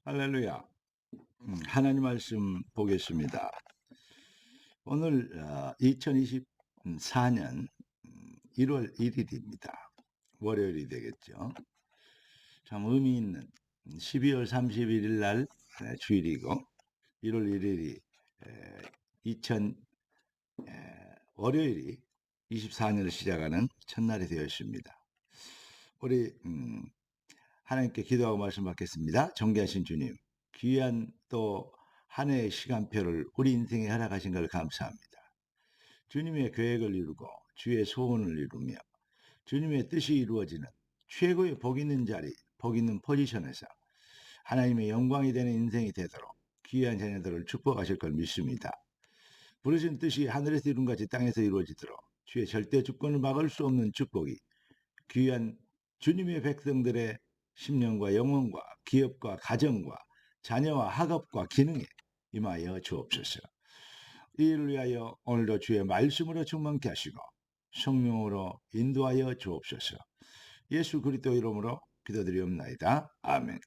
할렐루야. 하나님 말씀 보겠습니다. 오늘 2024년 1월 1일입니다. 월요일이 되겠죠. 참 의미 있는 12월 31일 날 주일이고 1월 1일이 2000 월요일이 24년을 시작하는 첫날이 되었습니다. 우리 하나님께 기도하고 말씀 받겠습니다. 존귀하신 주님, 귀한 또 한 해의 시간표를 우리 인생에 허락하신 걸 감사합니다. 주님의 계획을 이루고 주의 소원을 이루며 주님의 뜻이 이루어지는 최고의 복 있는 자리, 복 있는 포지션에서 하나님의 영광이 되는 인생이 되도록 귀한 자녀들을 축복하실 걸 믿습니다. 부르신 뜻이 하늘에서 이룬 같이 땅에서 이루어지도록 주의 절대 주권을 막을 수 없는 축복이 귀한 주님의 백성들의 심령과 영혼과 기업과 가정과 자녀와 학업과 기능에 임하여 주옵소서. 이 일을 위하여 오늘도 주의 말씀으로 충만케 하시고 성령으로 인도하여 주옵소서. 예수 그리스도 이름으로 기도드리옵나이다. 아멘.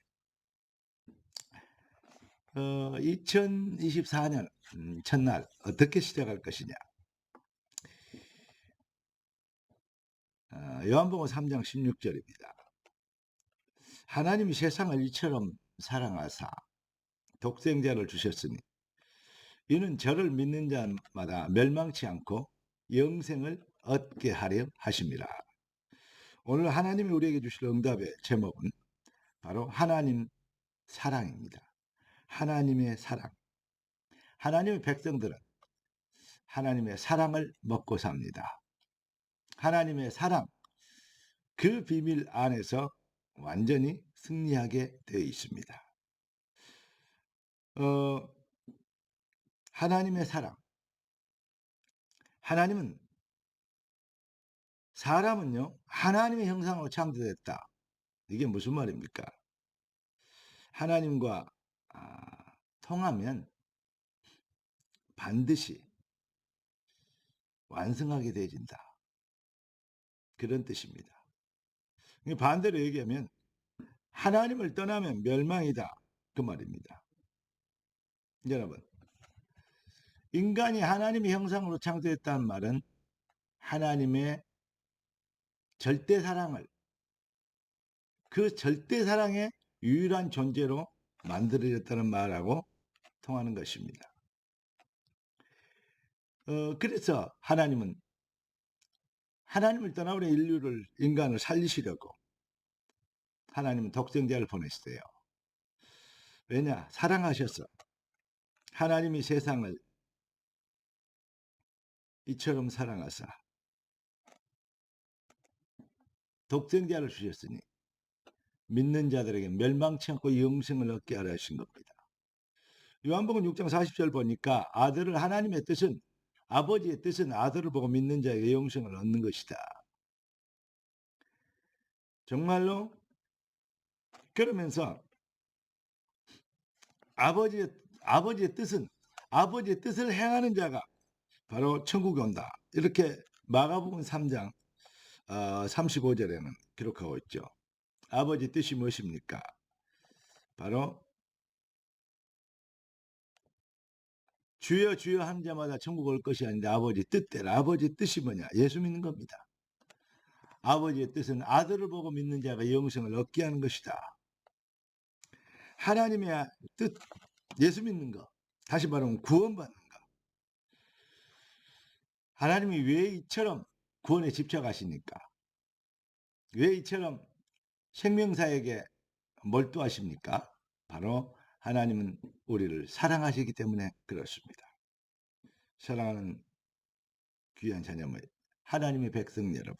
2024년 첫날 어떻게 시작할 것이냐. 요한복음 3장 16절입니다. 하나님이 세상을 이처럼 사랑하사 독생자를 주셨으니 이는 저를 믿는 자마다 멸망치 않고 영생을 얻게 하려 하심이라. 오늘 하나님이 우리에게 주실 응답의 제목은 바로 하나님 사랑입니다. 하나님의 사랑. 하나님의 백성들은 하나님의 사랑을 먹고 삽니다. 하나님의 사랑, 그 비밀 안에서 완전히 승리하게 되어 있습니다. 하나님의 사랑. 하나님은 사람은요, 하나님의 형상으로 창조됐다. 이게 무슨 말입니까? 하나님과 통하면 반드시 완성하게 되어진다. 그런 뜻입니다. 반대로 얘기하면 하나님을 떠나면 멸망이다. 그 말입니다. 여러분, 인간이 하나님의 형상으로 창조했다는 말은 하나님의 절대 사랑을, 그 절대 사랑의 유일한 존재로 만들어졌다는 말하고 통하는 것입니다. 그래서 하나님은 하나님을 떠나버린 인간을 살리시려고 하나님은 독생자를 보냈어요. 왜냐? 사랑하셔서 하나님이 세상을 이처럼 사랑하사 독생자를 주셨으니 믿는 자들에게 멸망치 않고 영생을 얻게 하려 하신 겁니다. 요한복음 6장 40절 보니까 아버지의 뜻은 아들을 보고 믿는 자에게 영생을 얻는 것이다. 정말로 그러면서 아버지의 뜻을 행하는 자가 바로 천국에 온다. 이렇게 마가복음 3장 35절에는 기록하고 있죠. 아버지 뜻이 무엇입니까? 바로 주여 주여 한 자마다 천국 올 것이 아닌데 아버지 뜻대로. 아버지 뜻이 뭐냐? 예수 믿는 겁니다. 아버지의 뜻은 아들을 보고 믿는 자가 영생을 얻게 하는 것이다. 하나님의 뜻, 예수 믿는 거, 다시 말하면 구원받는 거. 하나님이 왜 이처럼 구원에 집착하시니까? 왜 이처럼 생명사에게 몰두하십니까? 바로 하나님은 우리를 사랑하시기 때문에 그렇습니다. 사랑하는 귀한 자녀들, 하나님의 백성 여러분,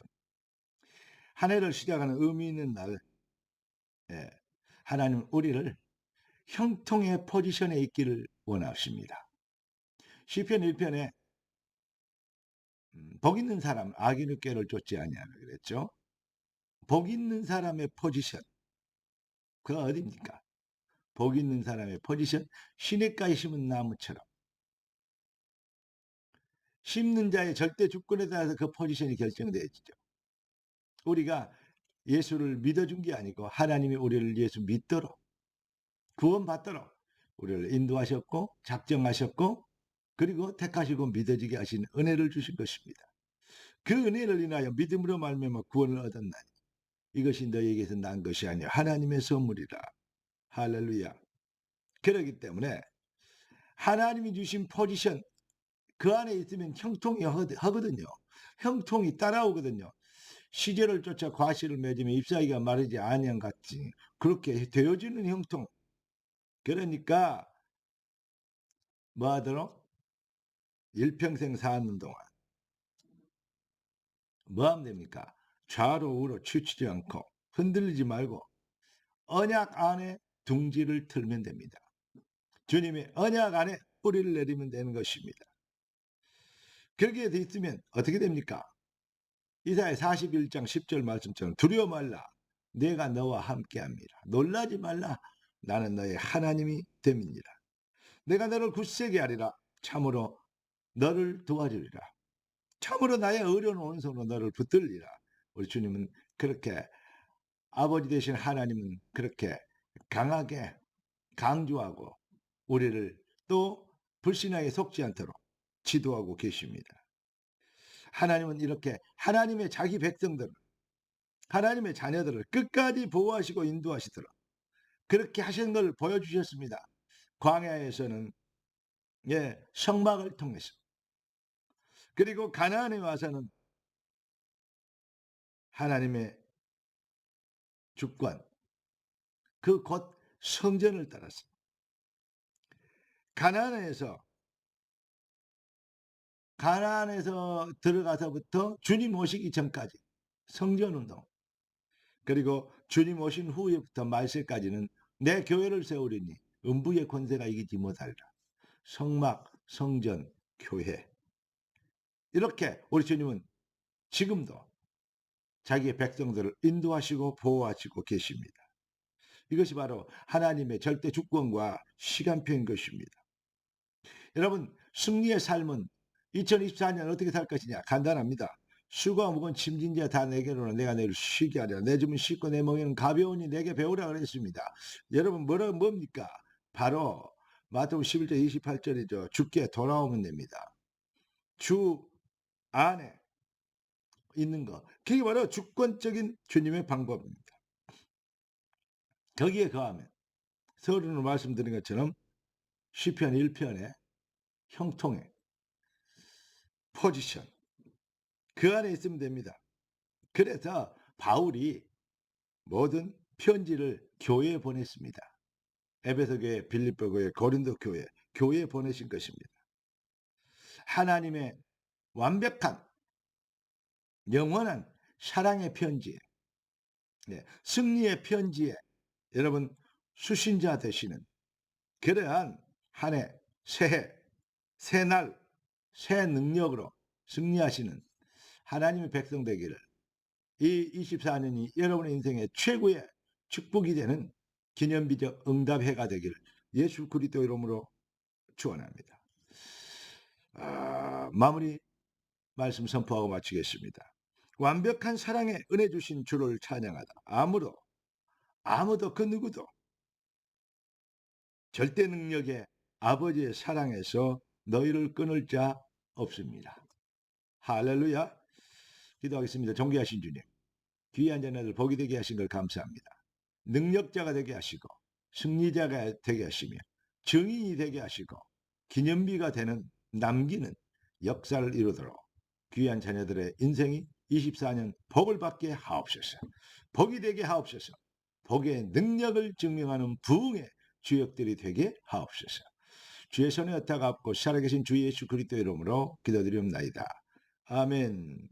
한 해를 시작하는 의미 있는 날, 하나님은 우리를 형통의 포지션에 있기를 원하십니다. 시편 1편에 복 있는 사람 악인의 꾀를 쫓지 아니하며 그랬죠. 복 있는 사람의 포지션, 그가 어디입니까? 복 있는 사람의 포지션, 시냇가에 심은 나무처럼 심는 자의 절대 주권에 따라서 그 포지션이 결정되어지죠. 우리가 예수를 믿어준 게 아니고 하나님이 우리를 예수 믿도록 구원받도록 우리를 인도하셨고 작정하셨고 그리고 택하시고 믿어지게 하신 은혜를 주신 것입니다. 그 은혜를 인하여 믿음으로 말미암아 구원을 얻었나니 이것이 너희에게서 난 것이 아니요 하나님의 선물이라. 할렐루야. 그렇기 때문에 하나님이 주신 포지션 그 안에 있으면 형통이 하거든요. 형통이 따라오거든요. 시절을 쫓아 과실을 맺으며 잎사귀가 마르지 아니한 같이 그렇게 되어지는 형통. 그러니까 뭐 하도록 일평생 사는 동안 뭐 하면 됩니까? 좌로 우로 치우치지 않고 흔들리지 말고 언약 안에 둥지를 틀면 됩니다. 주님의 언약 안에 뿌리를 내리면 되는 것입니다. 거기에 돼 있으면 어떻게 됩니까? 이사야 41장 10절 말씀처럼 두려워 말라. 내가 너와 함께합니다. 놀라지 말라. 나는 너의 하나님이 됨이니라. 내가 너를 굳세게 하리라. 참으로 너를 도와주리라. 참으로 나의 어려운 오른손으로 너를 붙들리라. 우리 주님은 그렇게 아버지 되신 하나님은 그렇게 강하게 강조하고 우리를 또 불신앙에 속지 않도록 지도하고 계십니다. 하나님은 이렇게 하나님의 자기 백성들, 하나님의 자녀들을 끝까지 보호하시고 인도하시도록 그렇게 하신 걸 보여주셨습니다. 광야에서는 성막을 통해서 그리고 가나안에 와서는 하나님의 주권, 그 곧 성전을 따라서 가나안에서 들어가서부터 주님 오시기 전까지 성전운동, 그리고 주님 오신 후에부터 말세까지는 내 교회를 세우리니 음부의 권세가 이기지 못하리라. 성막, 성전, 교회. 이렇게 우리 주님은 지금도 자기의 백성들을 인도하시고 보호하시고 계십니다. 이것이 바로 하나님의 절대 주권과 시간표인 것입니다. 여러분, 승리의 삶은 2024년 어떻게 살 것이냐? 간단합니다. 수고와 무거운 짐진 자 다 내게로는 내가 너를 쉬게 하리라. 내 짐은 쉽고 내 멍에는 가벼우니 내게 배우라 그랬습니다. 여러분 뭡니까? 바로 마태복음 11절 28절이죠. 주께 돌아오면 됩니다. 주 안에 있는 것. 그게 바로 주권적인 주님의 방법입니다. 거기에 거하면 서론으로 말씀드린 것처럼 시편 1편의 형통의 포지션 그 안에 있으면 됩니다. 그래서 바울이 모든 편지를 교회에 보냈습니다. 에베소 교회, 빌립보 교회, 고린도 교회에 보내신 것입니다. 하나님의 완벽한 영원한 사랑의 편지에, 승리의 편지에 여러분 수신자 되시는 그러한 한 해, 새해, 새날, 새 능력으로 승리하시는 하나님의 백성 되기를 이 24년이 여러분의 인생의 최고의 축복이 되는 기념비적 응답해가 되기를 예수 그리스도 이름으로 축원합니다. 마무리 말씀 선포하고 마치겠습니다. 완벽한 사랑에 은혜 주신 주를 찬양하다. 아무도 그 누구도 절대 능력의 아버지의 사랑에서 너희를 끊을 자 없습니다. 할렐루야. 기도하겠습니다. 존귀하신 주님, 귀한 자녀들 복이 되게 하신 걸 감사합니다. 능력자가 되게 하시고 승리자가 되게 하시며 증인이 되게 하시고 기념비가 되는 남기는 역사를 이루도록 귀한 자녀들의 인생이 24년 복을 받게 하옵소서. 복이 되게 하옵소서. 복의 능력을 증명하는 부흥의 주역들이 되게 하옵소서. 주의 손에 엇타갑고 살아계신 주 예수 그리스도 이름으로 기도드리옵나이다. 아멘.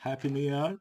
해피 뉴 이어.